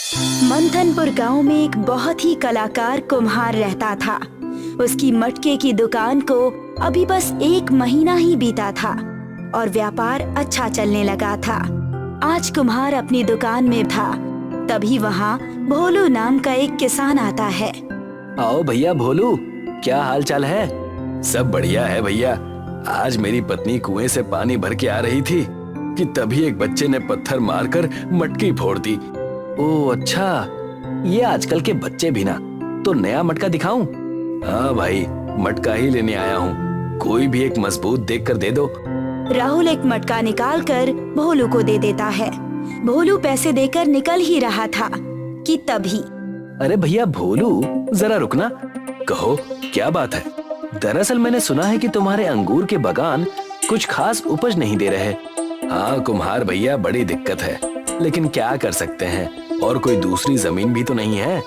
मंथनपुर गांव में एक बहुत ही कलाकार कुम्हार रहता था। उसकी मटके की दुकान को अभी बस 1 महीना ही बीता था और व्यापार अच्छा चलने लगा था। आज कुम्हार अपनी दुकान में था, तभी वहाँ भोलू नाम का एक किसान आता है। आओ भैया भोलू, क्या हाल चाल है? सब बढ़िया है भैया। आज मेरी पत्नी कुएं से पानी भर के आ रही थी कि तभी एक बच्चे ने पत्थर मारकर मटकी फोड़ दी। ओह अच्छा, ये आजकल के बच्चे भी ना। तो नया मटका दिखाऊं? हाँ भाई, मटका ही लेने आया हूँ। कोई भी एक मजबूत देखकर दे दो। राहुल एक मटका निकालकर भोलू को दे देता है। भोलू पैसे देकर निकल ही रहा था कि तभी अरे भैया भोलू, जरा रुकना। कहो क्या बात है? दरअसल मैंने सुना है कि तुम्हारे अंगूर के बागान कुछ खास उपज नहीं दे रहे। हाँ कुम्हार भैया, बड़ी दिक्कत है, लेकिन क्या कर सकते हैं। और कोई दूसरी जमीन भी तो नहीं है।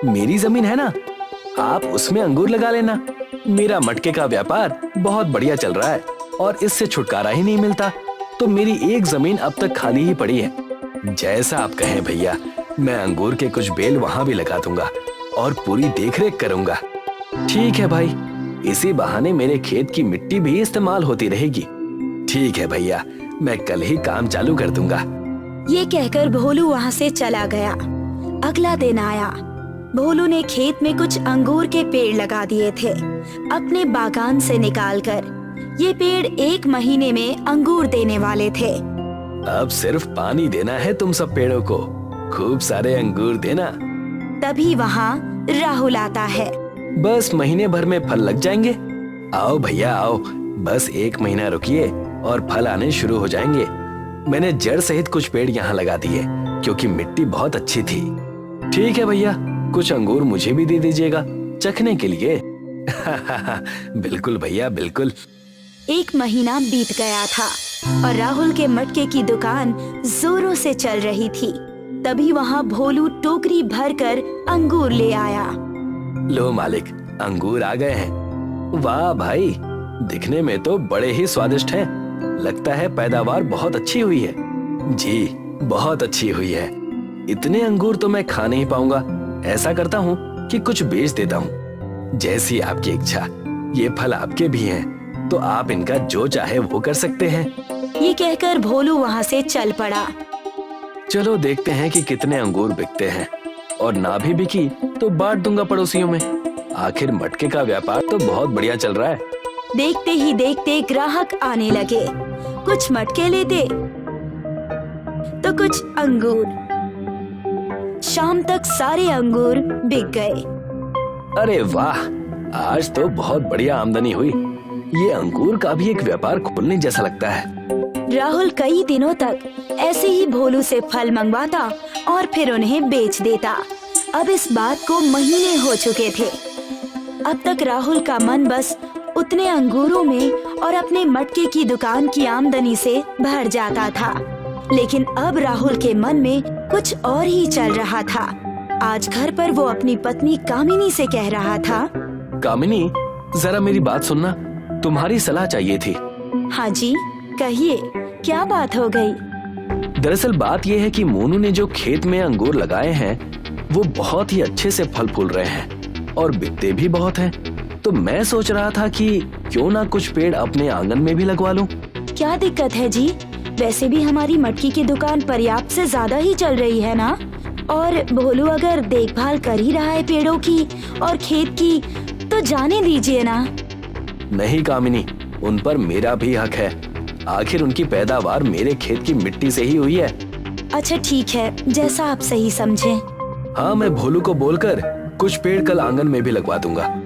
मेरी जमीन है ना, आप उसमें अंगूर लगा लेना। मेरा मटके का व्यापार बहुत बढ़िया चल रहा है और इससे छुटकारा ही नहीं मिलता, तो मेरी एक जमीन अब तक खाली ही पड़ी है। जैसा आप कहें भैया, मैं अंगूर के कुछ बेल वहां भी लगा दूंगा और पूरी देखरेख करूंगा। ठीक है भाई, इसी बहाने मेरे खेत की मिट्टी भी इस्तेमाल होती रहेगी। ठीक है भैया, मैं कल ही काम चालू कर दूंगा। ये कहकर भोलू वहाँ से चला गया। अगला दिन आया। भोलू ने खेत में कुछ अंगूर के पेड़ लगा दिए थे अपने बागान से निकालकर। ये पेड़ 1 महीने में अंगूर देने वाले थे। अब सिर्फ पानी देना है तुम सब पेड़ों को, खूब सारे अंगूर देना। तभी वहाँ राहुल आता है। बस महीने भर में फल लग जाएंगे। आओ भैया आओ, बस 1 महीना रुकिए और फल आने शुरू हो जाएंगे। मैंने जड़ सहित कुछ पेड़ यहाँ लगा दिए क्योंकि मिट्टी बहुत अच्छी थी। ठीक है भैया, कुछ अंगूर मुझे भी दे दीजिएगा चखने के लिए। बिल्कुल भैया बिल्कुल। 1 महीना बीत गया था और राहुल के मटके की दुकान जोरों से चल रही थी। तभी वहाँ भोलू टोकरी भरकर अंगूर ले आया। लो मालिक, अंगूर आ गए हैं। वाह भाई, दिखने में तो बड़े ही स्वादिष्ट हैं। लगता है पैदावार बहुत अच्छी हुई है। जी, बहुत अच्छी हुई है। इतने अंगूर तो मैं खा नहीं पाऊंगा। ऐसा करता हूँ कि कुछ बेच देता हूँ। जैसी आपकी इच्छा। ये फल आपके भी हैं, तो आप इनका जो चाहे वो कर सकते हैं। ये कहकर भोलू वहाँ से चल पड़ा। चलो देखते हैं कि कितने अंगूर बिकते हैं, और ना भी बिकी तो बांट दूंगा पड़ोसियों में। आखिर मटके का व्यापार तो बहुत बढ़िया चल रहा है। देखते ही देखते ग्राहक आने लगे। कुछ मटके लेते तो कुछ अंगूर। शाम तक सारे अंगूर बिक गए। अरे वाह, आज तो बहुत बढ़िया आमदनी हुई। ये अंगूर का भी एक व्यापार खोलने जैसा लगता है। राहुल कई दिनों तक ऐसे ही भोलू से फल मंगवाता और फिर उन्हें बेच देता। अब इस बात को महीने हो चुके थे। अब तक राहुल का मन बस उतने अंगूरों में और अपने मटके की दुकान की आमदनी से भर जाता था। लेकिन अब राहुल के मन में कुछ और ही चल रहा था। आज घर पर वो अपनी पत्नी कामिनी से कह रहा था, कामिनी, जरा मेरी बात सुनना, तुम्हारी सलाह चाहिए थी। हाँ जी, कहिए, क्या बात हो गई? दरअसल बात यह है कि मोनू ने जो खेत में अंगूर लगाए हैं वो बहुत ही अच्छे से फल फूल रहे हैं और बिकते भी बहुत हैं। तो मैं सोच रहा था कि क्यों ना कुछ पेड़ अपने आंगन में भी लगवा लूं। क्या दिक्कत है जी? वैसे भी हमारी मटकी की दुकान पर्याप्त से ज्यादा ही चल रही है ना। और भोलू अगर देखभाल कर ही रहा है पेड़ों की और खेत की, तो जाने दीजिए ना। नहीं कामिनी, उन पर मेरा भी हक है। आखिर उनकी पैदावार मेरे खेत की मिट्टी से ही हुई है। अच्छा ठीक है, जैसा आप सही समझें। हाँ, मैं भोलू को बोलकर कुछ पेड़ कल आंगन में भी लगवा दूंगा।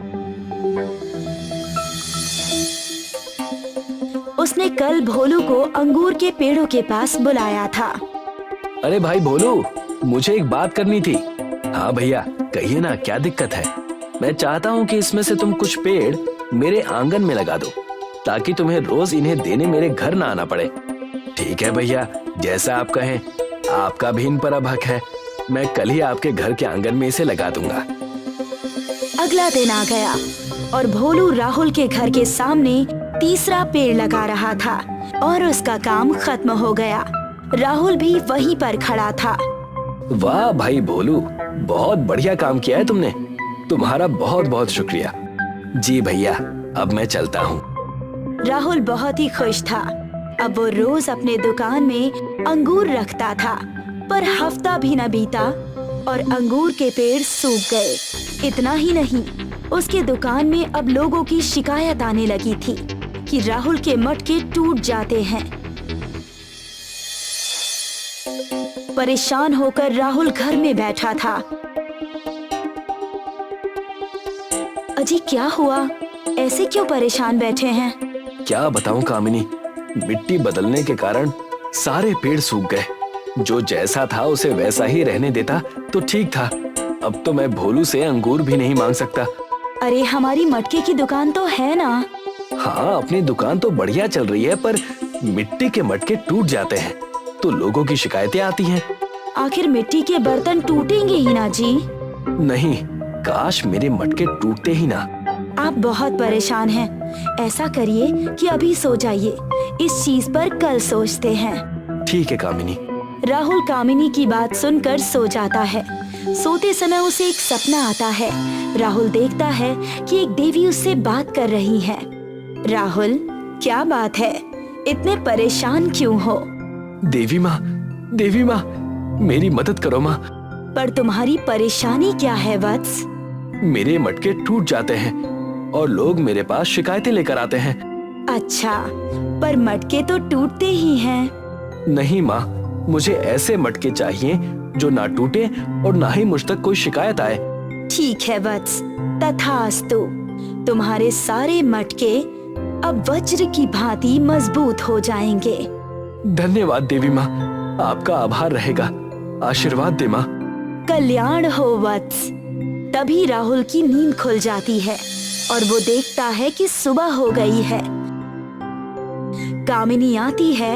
उसने कल भोलू को अंगूर के पेड़ों के पास बुलाया था। अरे भाई भोलू, मुझे एक बात करनी थी। हाँ भैया, कहिए ना, क्या दिक्कत है? मैं चाहता हूँ कि इसमें से तुम कुछ पेड़ मेरे आंगन में लगा दो, ताकि तुम्हें रोज इन्हें देने मेरे घर ना आना पड़े। ठीक है भैया, जैसा आप कहें। आपका भी इन पर अब हक है। मैं कल ही आपके घर के आंगन में इसे लगा दूंगा। अगला दिन आ गया और भोलू राहुल के घर के सामने तीसरा पेड़ लगा रहा था और उसका काम खत्म हो गया। राहुल भी वहीं पर खड़ा था। वाह भाई भोलू, बहुत बढ़िया काम किया है तुमने। तुम्हारा बहुत बहुत शुक्रिया। जी भैया, अब मैं चलता हूँ। राहुल बहुत ही खुश था। अब वो रोज अपने दुकान में अंगूर रखता था, पर हफ्ता भी न बीता और अंगूर के पेड़ सूख गए। इतना ही नहीं, उसके दुकान में अब लोगों की शिकायत आने लगी थी कि राहुल के मटके टूट जाते हैं। परेशान होकर राहुल घर में बैठा था। अजी क्या हुआ? ऐसे क्यों परेशान बैठे हैं? क्या बताऊं कामिनी, मिट्टी बदलने के कारण सारे पेड़ सूख गए। जो जैसा था उसे वैसा ही रहने देता तो ठीक था। अब तो मैं भोलू से अंगूर भी नहीं मांग सकता। अरे हमारी मटके की दुकान तो है ना। हाँ, अपनी दुकान तो बढ़िया चल रही है, पर मिट्टी के मटके टूट जाते हैं तो लोगों की शिकायतें आती हैं। आखिर मिट्टी के बर्तन टूटेंगे ही ना जी। नहीं, काश मेरे मटके टूटते ही ना। आप बहुत परेशान हैं। ऐसा करिए कि अभी सो जाइए, इस चीज पर कल सोचते हैं। ठीक है कामिनी। राहुल कामिनी की बात सुनकर सो जाता है। सोते समय उसे एक सपना आता है। राहुल देखता है कि एक देवी उससे बात कर रही है। राहुल, क्या बात है? इतने परेशान क्यों हो? देवी माँ, मेरी मदद करो माँ। पर तुम्हारी परेशानी क्या है वत्स? मेरे मटके टूट जाते हैं और लोग मेरे पास शिकायतें लेकर आते हैं। अच्छा, पर मटके तो टूटते ही हैं। नहीं माँ, मुझे ऐसे मटके चाहिए जो ना टूटे और ना ही मुझ तक कोई शिकायत आए। ठीक है वत्स, तथास्तु। तुम्हारे सारे मटके अब वज्र की भांति मजबूत हो जाएंगे। धन्यवाद देवी माँ, आपका आभार रहेगा। आशीर्वाद दे माँ। कल्याण हो वत्स। तभी राहुल की नींद खुल जाती है और वो देखता है कि सुबह हो गई है। कामिनी आती है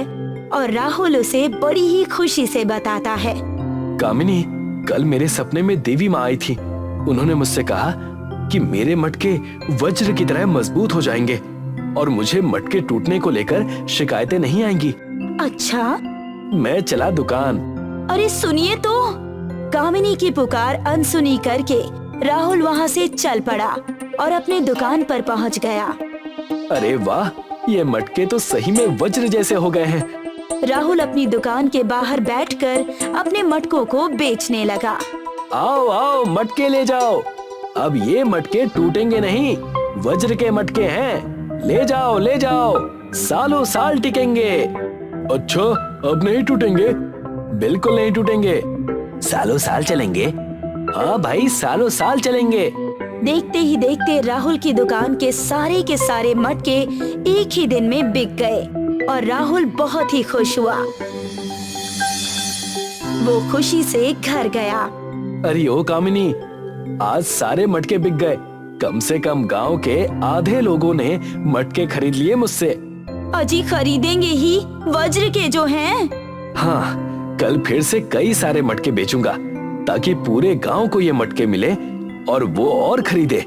और राहुल उसे बड़ी ही खुशी से बताता है। कामिनी, कल मेरे सपने में देवी माँ आई थी। उन्होंने मुझसे कहा कि मेरे मटके वज्र की तरह मजबूत हो जाएंगे और मुझे मटके टूटने को लेकर शिकायतें नहीं आएंगी। अच्छा, मैं चला दुकान। अरे सुनिए तो। कामिनी की पुकार अनसुनी करके राहुल वहाँ से चल पड़ा और अपने दुकान पर पहुँच गया। अरे वाह, ये मटके तो सही में वज्र जैसे हो गए हैं। राहुल अपनी दुकान के बाहर बैठकर अपने मटकों को बेचने लगा। आओ आओ, मटके ले जाओ। अब ये मटके टूटेंगे नहीं, वज्र के मटके हैं। ले जाओ ले जाओ, सालों साल टिकेंगे। अच्छा, अब नहीं टूटेंगे? बिल्कुल नहीं टूटेंगे, सालों साल चलेंगे। हाँ भाई, सालों साल चलेंगे। देखते ही देखते राहुल की दुकान के सारे मटके एक ही दिन में बिक गए और राहुल बहुत ही खुश हुआ। वो खुशी से घर गया। अरे ओ कामिनी, आज सारे मटके बिक गए। कम से कम गांव के आधे लोगों ने मटके खरीद लिए मुझसे। अजी खरीदेंगे ही, वज्र के जो हैं। हाँ, कल फिर से कई सारे मटके बेचूंगा ताकि पूरे गांव को ये मटके मिले और वो और खरीदे।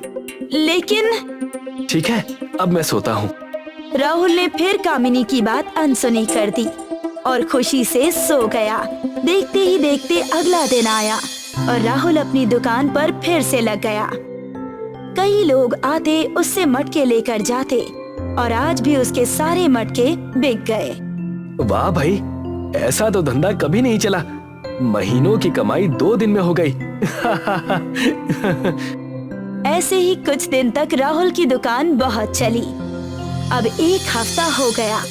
लेकिन ठीक है, अब मैं सोता हूँ। राहुल ने फिर कामिनी की बात अनसुनी कर दी और खुशी से सो गया। देखते ही देखते अगला दिन आया और राहुल अपनी दुकान पर फिर से लग गया। कई लोग आते उससे मटके लेकर जाते और आज भी उसके सारे मटके बिक गए। वाह भाई, ऐसा तो धंधा कभी नहीं चला। महीनों की कमाई 2 दिन में हो गई। ऐसे ही कुछ दिन तक राहुल की दुकान बहुत चली। अब एक हफ्ता हो गया,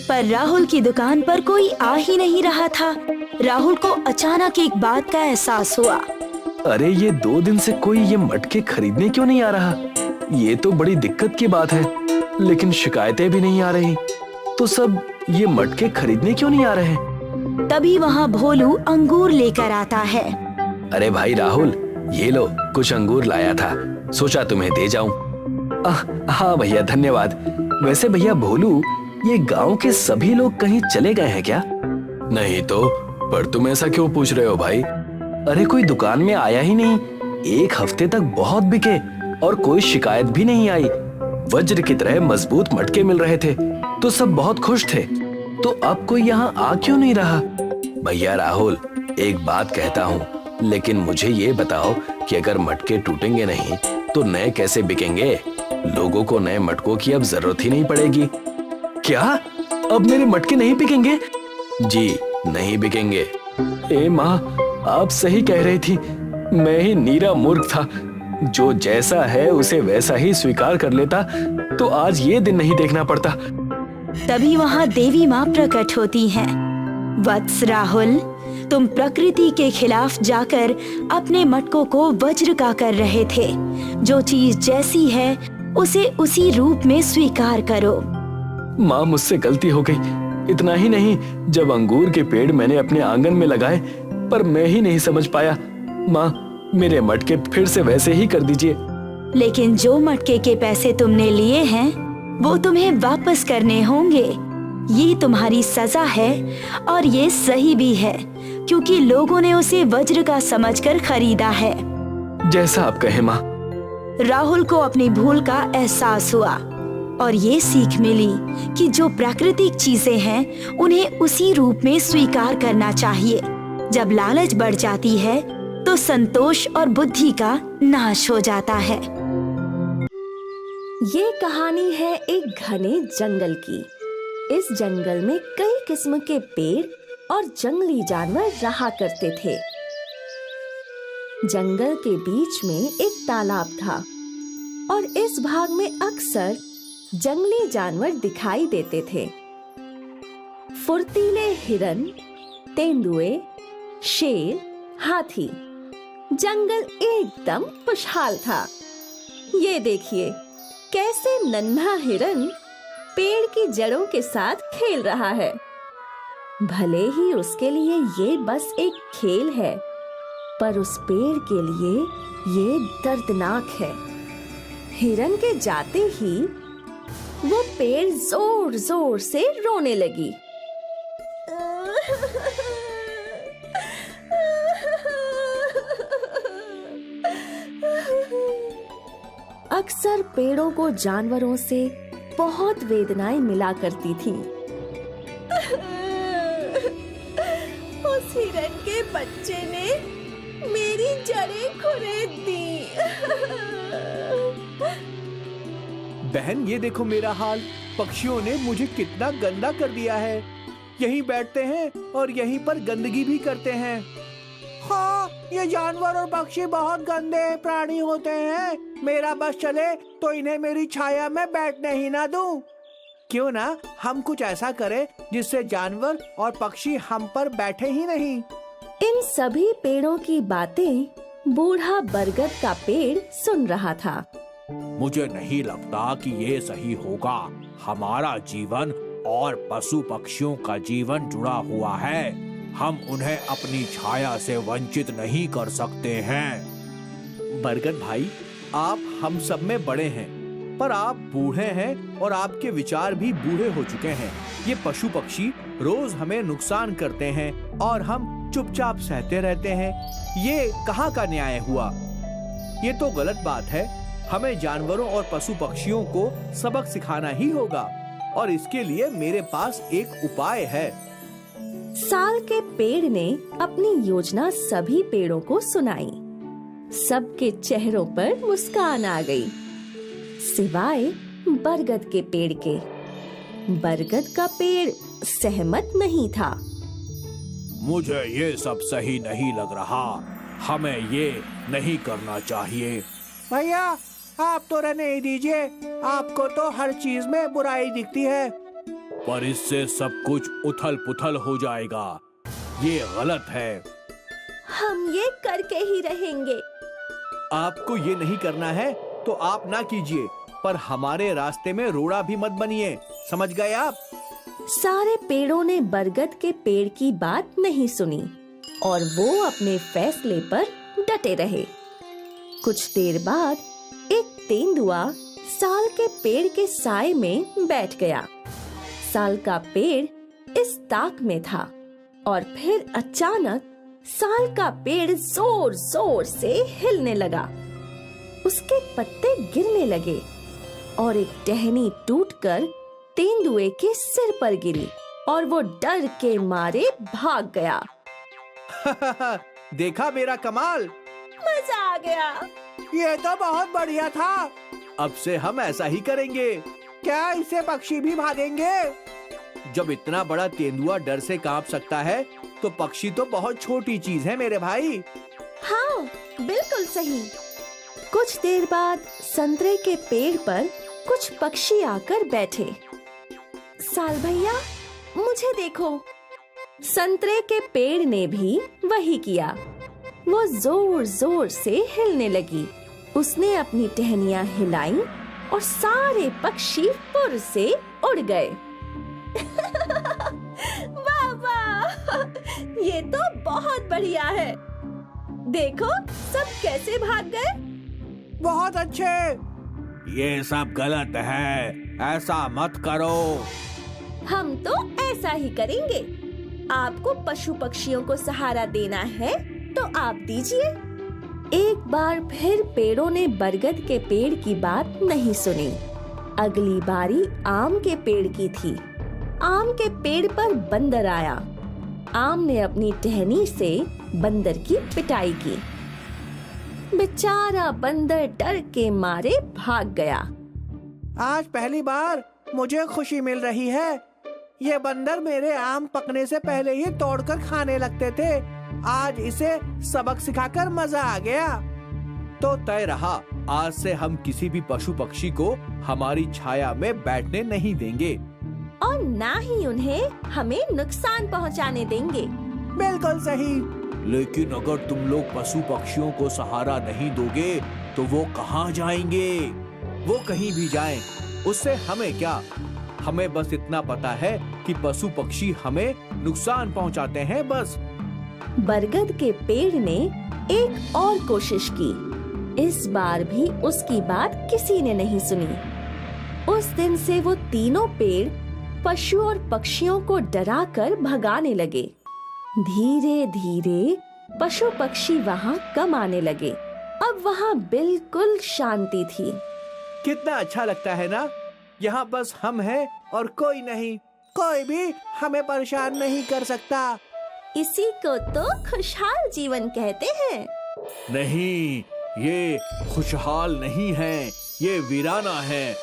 पर राहुल की दुकान पर कोई आ ही नहीं रहा था। राहुल को अचानक एक बात का एहसास हुआ। अरे, ये 2 दिन से कोई ये मटके खरीदने क्यों नहीं आ रहा? ये तो बड़ी दिक्कत की बात है। लेकिन शिकायतें भी नहीं आ रही, तो सब ये मटके खरीदने क्यों नहीं आ रहे? तभी वहाँ भोलू अंगूर लेकर आता है। अरे भाई राहुल, ये लो, कुछ अंगूर लाया था, सोचा तुम्हें दे जाऊं। हाँ भैया, धन्यवाद। वैसे भैया भोलू, ये गांव के सभी लोग कहीं चले गए हैं क्या? नहीं तो, पर तुम ऐसा क्यों पूछ रहे हो भाई? अरे कोई दुकान में आया ही नहीं। 1 हफ्ते तक बहुत बिके और कोई शिकायत भी नहीं आई। वज्र की तरह मजबूत मटके मिल रहे थे तो सब बहुत खुश थे। तो अब कोई यहाँ आ क्यों नहीं रहा? भैया राहुल, एक बात कहता हूँ, लेकिन मुझे ये बताओ कि अगर मटके टूटेंगे नहीं तो नए कैसे बिकेंगे? लोगों को नए मटकों की अब जरूरत ही नहीं पड़ेगी। क्या अब मेरे मटके नहीं बिकेंगे? जी नहीं बिकेंगे। ए माँ, आप सही कह रही थी। मैं ही नीरा मूर्ख था। जो जैसा है उसे वैसा ही स्वीकार कर लेता तो आज ये दिन नहीं देखना पड़ता। तभी वहाँ देवी माँ प्रकट होती हैं। वत्स राहुल, तुम प्रकृति के खिलाफ जाकर अपने मटकों को वज्र का कर रहे थे। जो चीज जैसी है उसे उसी रूप में स्वीकार करो। माँ, मुझसे गलती हो गई। इतना ही नहीं, जब अंगूर के पेड़ मैंने अपने आंगन में लगाए पर मैं ही नहीं समझ पाया। माँ, मेरे मटके फिर से वैसे ही कर दीजिए। लेकिन जो मटके के पैसे तुमने लिए हैं वो तुम्हें वापस करने होंगे। ये तुम्हारी सजा है और ये सही भी है, क्योंकि लोगों ने उसे वज्र का समझकर खरीदा है। जैसा आप कहें माँ। राहुल को अपनी भूल का एहसास हुआ और ये सीख मिली कि जो प्राकृतिक चीजें हैं उन्हें उसी रूप में स्वीकार करना चाहिए। जब लालच बढ़ जाती है तो संतोष और बुद्धि का नाश हो जाता है। ये कहानी है एक घने जंगल की। इस जंगल में कई किस्म के पेड़ और जंगली जानवर रहा करते थे। जंगल के बीच में एक तालाब था और इस भाग में अक्सर जंगली जानवर दिखाई देते थे। फुर्तीले हिरन, तेंदुए, शेर, हाथी। जंगल एकदम खुशहाल था। ये देखिए कैसे नन्हा हिरन पेड़ की जड़ों के साथ खेल रहा है। भले ही उसके लिए ये बस एक खेल है, पर उस पेड़ के लिए ये दर्दनाक है। हिरन के जाते ही वो पेड़ जोर जोर से रोने लगी। अक्सर पेड़ों को जानवरों से बहुत वेदनाएं मिला करती थी। उस हिरन के बच्चे ने मेरी जड़ें खुरेद दी। बहन, ये देखो मेरा हाल। पक्षियों ने मुझे कितना गंदा कर दिया है। यहीं बैठते हैं और यहीं पर गंदगी भी करते हैं। हाँ, ये जानवर और पक्षी बहुत गंदे प्राणी होते हैं। मेरा बस चले तो इन्हें मेरी छाया में बैठने ही ना दूं। क्यों ना हम कुछ ऐसा करें जिससे जानवर और पक्षी हम पर बैठे ही नहीं। इन सभी पेड़ों की बातें बूढ़ा बरगद का पेड़ सुन रहा था। मुझे नहीं लगता कि ये सही होगा। हमारा जीवन और पशु पक्षियों का जीवन जुड़ा हुआ है। हम उन्हें अपनी छाया से वंचित नहीं कर सकते हैं। बरगद भाई, आप हम सब में बड़े हैं, पर आप बूढ़े हैं और आपके विचार भी बूढ़े हो चुके हैं। ये पशु पक्षी रोज हमें नुकसान करते हैं और हम चुपचाप सहते रहते हैं। ये कहाँ का न्याय हुआ? ये तो गलत बात है। हमें जानवरों और पशु पक्षियों को सबक सिखाना ही होगा और इसके लिए मेरे पास एक उपाय है। साल के पेड़ ने अपनी योजना सभी पेड़ों को सुनाई। सबके चेहरों पर मुस्कान आ गई, सिवाय बरगद के पेड़ के। बरगद का पेड़ सहमत नहीं था। मुझे ये सब सही नहीं लग रहा। हमें ये नहीं करना चाहिए। भैया, आप तो रहने ही दीजिए। आपको तो हर चीज में बुराई दिखती है। पर इससे सब कुछ उथल पुथल हो जाएगा। ये गलत है। हम ये करके ही रहेंगे। आपको ये नहीं करना है तो आप ना कीजिए, पर हमारे रास्ते में रोड़ा भी मत बनिए। समझ गए आप? सारे पेड़ों ने बरगद के पेड़ की बात नहीं सुनी और वो अपने फैसले पर डटे रहे। कुछ देर बाद एक तेंदुआ साल के पेड़ के साए में बैठ गया। साल का पेड़ इस ताक में था और फिर अचानक साल का पेड़ जोर जोर से हिलने लगा। उसके पत्ते गिरने लगे और एक टहनी टूटकर तेंदुए के सिर पर गिरी और वो डर के मारे भाग गया। देखा मेरा कमाल? मजा आ गया। ये तो बहुत बढ़िया था। अब से हम ऐसा ही करेंगे। क्या इससे पक्षी भी भागेंगे? जब इतना बड़ा तेंदुआ डर से कांप सकता है, तो पक्षी तो बहुत छोटी चीज है मेरे भाई। हाँ, बिल्कुल सही। कुछ देर बाद संतरे के पेड़ पर कुछ पक्षी आकर बैठे। साल भैया, मुझे देखो। संतरे के पेड़ ने भी वही किया। वो जोर जोर से हिलने लगी। उसने अपनी टहनियां हिलाई और सारे पक्षी फुर से उड़ गए। वाह वाह, ये तो बहुत बढ़िया है। देखो सब कैसे भाग गए। बहुत अच्छे। ये सब गलत है, ऐसा मत करो। हम तो ऐसा ही करेंगे। आपको पशु पक्षियों को सहारा देना है तो आप दीजिए। एक बार फिर पेड़ों ने बरगद के पेड़ की बात नहीं सुनी। अगली बारी आम के पेड़ की थी। आम के पेड़ पर बंदर आया। आम ने अपनी टहनी से बंदर की पिटाई की। बेचारा बंदर डर के मारे भाग गया। आज पहली बार मुझे खुशी मिल रही है। ये बंदर मेरे आम पकने से पहले ही तोड़कर खाने लगते थे। आज इसे सबक सिखाकर मजा आ गया। तो तय रहा, आज से हम किसी भी पशु पक्षी को हमारी छाया में बैठने नहीं देंगे और ना ही उन्हें हमें नुकसान पहुंचाने देंगे। बिल्कुल सही। लेकिन अगर तुम लोग पशु पक्षियों को सहारा नहीं दोगे तो वो कहाँ जाएंगे? वो कहीं भी जाएं, उससे हमें क्या? हमें बस इतना पता है कि पशु पक्षी हमें नुकसान पहुंचाते हैं, बस। बरगद के पेड़ ने एक और कोशिश की। इस बार भी उसकी बात किसी ने नहीं सुनी। उस दिन से वो तीनों पेड़ पशु और पक्षियों को डराकर भगाने लगे। धीरे धीरे पशु पक्षी वहाँ कम आने लगे। अब वहाँ बिल्कुल शांति थी। कितना अच्छा लगता है ना? यहाँ बस हम हैं और कोई नहीं। कोई भी हमें परेशान नहीं कर सकता। इसी को तो खुशहाल जीवन कहते हैं। नहीं, ये खुशहाल नहीं है, ये वीराना है।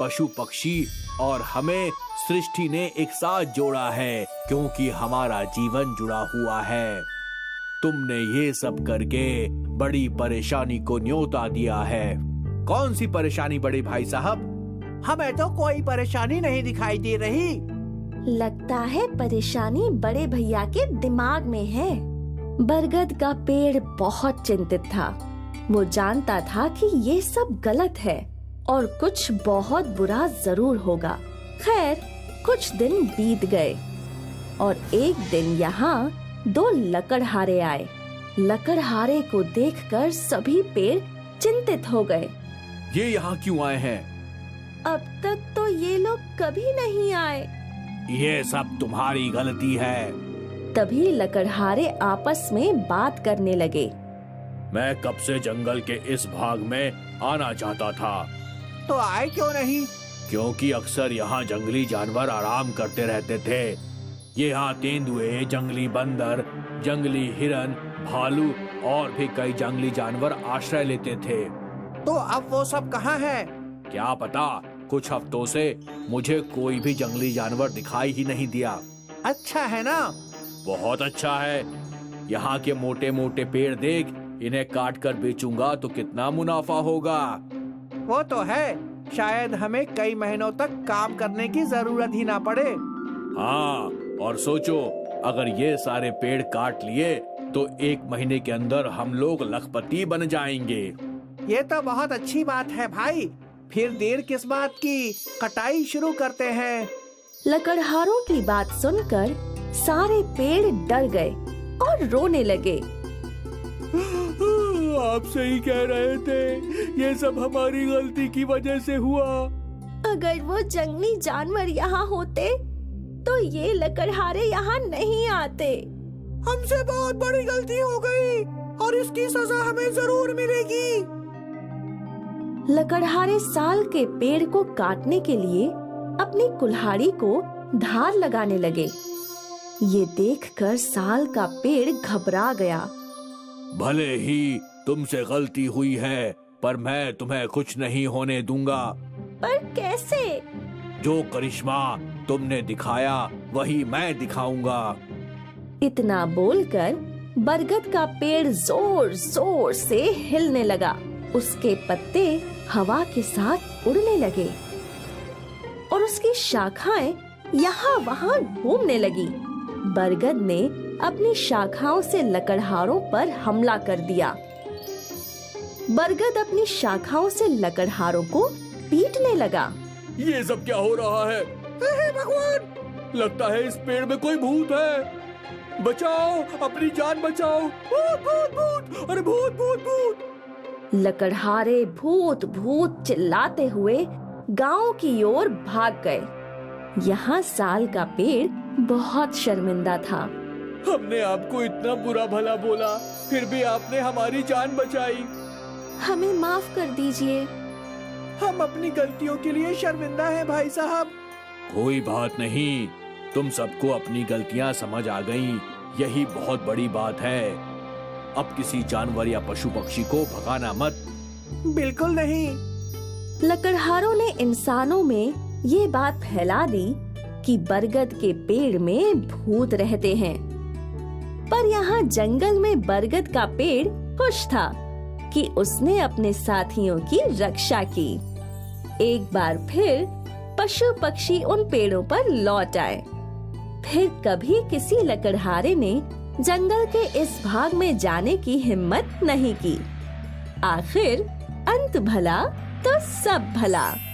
पशु पक्षी और हमें सृष्टि ने एक साथ जोड़ा है, क्योंकि हमारा जीवन जुड़ा हुआ है। तुमने ये सब करके बड़ी परेशानी को न्योता दिया है। कौन सी परेशानी बड़े भाई साहब? हमें तो कोई परेशानी नहीं दिखाई दे रही। लगता है परेशानी बड़े भैया के दिमाग में है। बरगद का पेड़ बहुत चिंतित था। वो जानता था कि ये सब गलत है और कुछ बहुत बुरा जरूर होगा। खैर, कुछ दिन बीत गए और एक दिन यहाँ 2 लकड़हारे आए। लकड़हारे को देखकर सभी पेड़ चिंतित हो गए। ये यहाँ क्यों आए हैं? अब तक तो ये लोग कभी नहीं आए। ये सब तुम्हारी गलती है। तभी लकड़हारे आपस में बात करने लगे। मैं कब से जंगल के इस भाग में आना चाहता था, तो आए क्यों नहीं? क्योंकि अक्सर यहाँ जंगली जानवर आराम करते रहते थे। ये यहाँ तेंदुए, जंगली बंदर, जंगली हिरन, भालू और भी कई जंगली जानवर आश्रय लेते थे। तो अब वो सब कहाँ हैं? क्या पता, कुछ हफ्तों से मुझे कोई भी जंगली जानवर दिखाई ही नहीं दिया। अच्छा है ना? बहुत अच्छा है। यहाँ के मोटे मोटे पेड़ देख, इन्हें काट कर बेचूंगा तो कितना मुनाफा होगा। वो तो है, शायद हमें कई महीनों तक काम करने की जरूरत ही ना पड़े। हाँ, और सोचो, अगर ये सारे पेड़ काट लिए तो 1 महीने के अंदर हम लोग लखपति बन जाएंगे। ये तो बहुत अच्छी बात है भाई। फिर देर किस बात की, कटाई शुरू करते हैं। लकड़हारों की बात सुनकर सारे पेड़ डर गए और रोने लगे। आप सही कह रहे थे, ये सब हमारी गलती की वजह से हुआ। अगर वो जंगली जानवर यहाँ होते तो ये लकड़हारे यहाँ नहीं आते। हमसे बहुत बड़ी गलती हो गई और इसकी सजा हमें जरूर मिलेगी। लकड़हारे साल के पेड़ को काटने के लिए अपनी कुल्हाड़ी को धार लगाने लगे। ये देखकर साल का पेड़ घबरा गया। भले ही तुमसे गलती हुई है, पर मैं तुम्हें कुछ नहीं होने दूंगा। पर कैसे? जो करिश्मा तुमने दिखाया वही मैं दिखाऊंगा। इतना बोलकर बरगद का पेड़ जोर जोर से हिलने लगा। उसके पत्ते हवा के साथ उड़ने लगे और उसकी शाखाएं यहाँ वहाँ घूमने लगी। बरगद ने अपनी शाखाओं से लकड़हारों पर हमला कर दिया। बरगद अपनी शाखाओं से लकड़हारों को पीटने लगा। ये सब क्या हो रहा है? हे भगवान, लगता है इस पेड़ में कोई भूत है। बचाओ, अपनी जान बचाओ। भूत भूत भूत, अरे भूत भूत भूत। लकड़हारे भूत भूत चिल्लाते हुए गांव की ओर भाग गए। यहाँ साल का पेड़ बहुत शर्मिंदा था। हमने आपको इतना बुरा भला बोला, फिर भी आपने हमारी जान बचाई। हमें माफ कर दीजिए। हम अपनी गलतियों के लिए शर्मिंदा हैं भाई साहब। कोई बात नहीं, तुम सबको अपनी गलतियां समझ आ गईं, यही बहुत बड़ी बात है। अब किसी जानवर या पशु पक्षी को भगाना मत। बिल्कुल नहीं। लकड़हारों ने इंसानों में ये बात फैला दी कि बरगद के पेड़ में भूत रहते हैं। पर यहाँ जंगल में बरगद का पेड़ खुश था कि उसने अपने साथियों की रक्षा की। एक बार फिर पशु पक्षी उन पेड़ों पर लौट आए। फिर कभी किसी लकड़हारे ने जंगल के इस भाग में जाने की हिम्मत नहीं की। आखिर अंत भला तो सब भला।